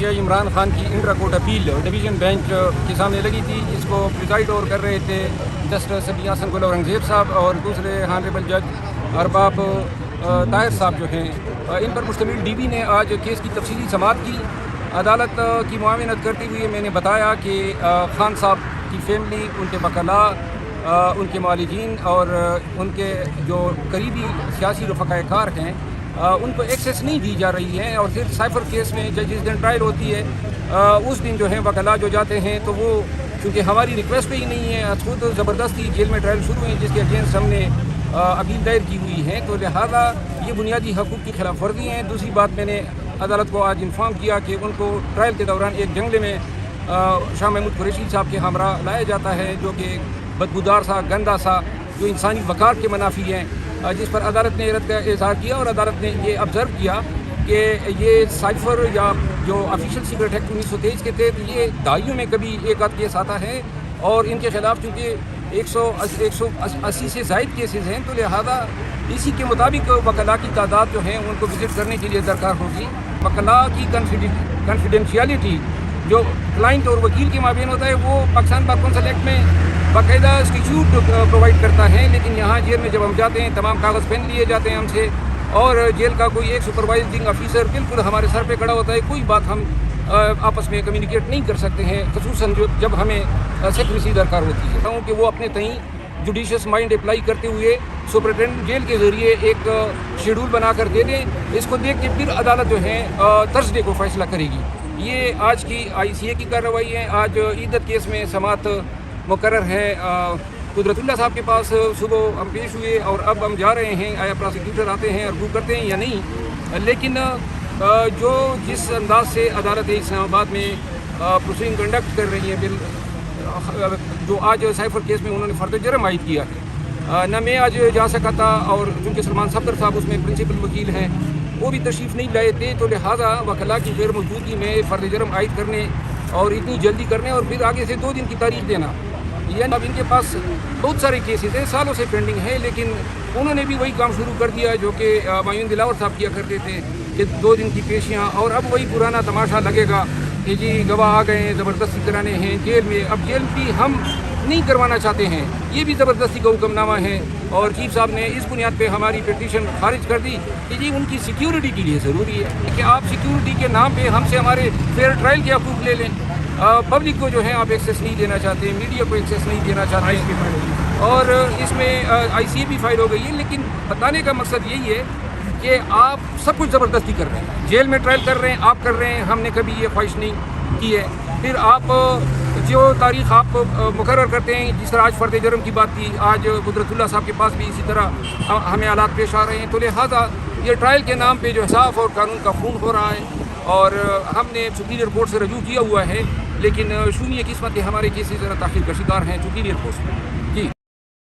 کہ عمران خان کی intra court appeal division bench کے سامنے لگی تھی، جس کو پریزائڈ اوور کر رہے تھے جسٹس ابی حسن گل اورنگزیب صاحب اور دوسرے ہانریبل جج ارباب طاہر صاحب جو ہیں، ان پر مشتمل ڈی بی نے آج کیس کی تفصیلی سماعت کی۔ عدالت کی معاونت کرتے ہوئے میں نے بتایا کہ خان صاحب کی فیملی، ان کے وکلاء، ان کے معالجین اور ان کے جو قریبی سیاسی رفقائے کار ہیں، ان کو ایکسیس نہیں دی جا رہی ہے، اور پھر سائفر کیس میں جس دن ٹرائل ہوتی ہے اس دن جو ہے وکلاء جو جاتے ہیں تو وہ چونکہ ہماری ریکویسٹ پہ ہی نہیں ہے، خود زبردستی جیل میں ٹرائل شروع ہیں جس کے اگینسٹ ہم نے اپیل دائر کی ہوئی ہے، تو لہذا یہ بنیادی حقوق کی خلاف ورزی ہیں۔ دوسری بات، میں نے عدالت کو آج انفارم کیا کہ ان کو ٹرائل کے دوران ایک جنگلے میں شاہ محمود قریشی صاحب کے ہمراہ لایا جاتا ہے، جو کہ بدبودار سا، گندا سا، جو انسانی وقار کے منافی ہیں، جس پر عدالت نے رد کا اظہار کیا، اور عدالت نے یہ آبزرو کیا کہ یہ سائفر یا جو آفیشیل سیکرٹ ایکٹ 1923 کے تحت یہ دہائیوں میں کبھی ایک آدھ کیس آتا ہے، اور ان کے خلاف چونکہ 180 سے زائد کیسز ہیں، تو لہذا اسی کے مطابق وکلاء کی تعداد جو ہیں ان کو وزٹ کرنے کے لیے درکار ہوگی۔ وکلاء کی کنفیڈینشیلٹی جو کلائنٹ اور وکیل کے مابین ہوتا ہے، وہ پاکستان بار کونسل ایکٹ میں باقاعدہ انسٹیٹیوٹ پرووائڈ کرتا ہے، لیکن یہاں جیل میں جب ہم جاتے ہیں تمام کاغذ پین لیے جاتے ہیں ہم سے، اور جیل کا کوئی ایک سپروائزنگ آفیسر بالکل ہمارے سر پہ کھڑا ہوتا ہے، کوئی بات ہم آپس میں کمیونیکیٹ نہیں کر سکتے ہیں، خصوصاً جب ہمیں سیکریسی درکار ہوتی ہے کہ وہ اپنے تئیں جوڈیشس مائنڈ اپلائی کرتے ہوئے سپرنٹینڈنٹ جیل کے ذریعے ایک شیڈول بنا کر دے دیں، اس کو دیکھ کے پھر عدالت جو ہے تھرسڈے کو فیصلہ کرے گی۔ یہ آج کی ICA کی کارروائی ہے۔ آج عیدت کیس میں سماعت مقرر ہے قدرت اللہ صاحب کے پاس، صبح ہم پیش ہوئے اور اب ہم جا رہے ہیں، آیا پروسیکیوٹر آتے ہیں اور وہ کرتے ہیں یا نہیں، لیکن جو جس انداز سے عدالت اسلام آباد میں پروسیڈنگ کنڈکٹ کر رہی ہے، جو آج سائفر کیس میں انہوں نے فرد جرم عائد کیا ہے، نہ میں آج جا سکا تھا، اور چونکہ سلمان صفدر صاحب اس میں پرنسپل وکیل ہیں، وہ بھی تشریف نہیں لائے تھے، تو لہٰذا وکلاء کی غیر موجودگی میں فرد جرم عائد کرنے اور اتنی جلدی کرنے اور پھر آگے سے 2 دن کی تاریخ دینا، اب ان کے پاس بہت سارے کیسز ہیں، سالوں سے پینڈنگ ہیں، لیکن انہوں نے بھی وہی کام شروع کر دیا جو کہ معین دلاور صاحب کیا کرتے تھے کہ 2 دن کی پیشیاں، اور اب وہی پرانا تماشا لگے گا کہ جی گواہ آ گئے ہیں، زبردستی کرانے ہیں جیل میں۔ اب جیل بھی ہم نہیں کروانا چاہتے ہیں، یہ بھی زبردستی کا حکم نامہ ہے، اور چیف صاحب نے اس بنیاد پہ ہماری پٹیشن خارج کر دی کہ جی ان کی سیکیورٹی کے لیے ضروری ہے کہ آپ سیکیورٹی کے نام پہ ہم سے ہمارے فیئر ٹرائل کے حقوق لے لیں۔ پبلک کو جو ہے آپ ایکسیس نہیں دینا چاہتے، میڈیا کو ایکسیس نہیں دینا چاہتے، اور اس میں ICA بھی فائل ہو گئی ہے، لیکن بتانے کا مقصد یہی ہے کہ آپ سب کچھ زبردستی کر رہے ہیں، جیل میں ٹرائل کر رہے ہیں، آپ کر رہے ہیں، ہم نے کبھی یہ خواہش نہیں کی ہے۔ پھر آپ جو تاریخ آپ مقرر کرتے ہیں، جس طرح آج فرد جرم کی بات تھی، آج قدرت اللہ صاحب کے پاس بھی اسی طرح ہمیں حالات پیش آ رہے ہیں، تو لہٰذا یہ ٹرائل کے نام پہ جو انصاف اور قانون کا خون ہو رہا ہے، اور ہم نے سپیریئر کورٹ سے رجوع کیا ہوا ہے، لیکن شونی قسمت کے ہمارے کیسز ذرا تاخیر کا شکار ہیں سپیریئر کورٹ میں۔ جی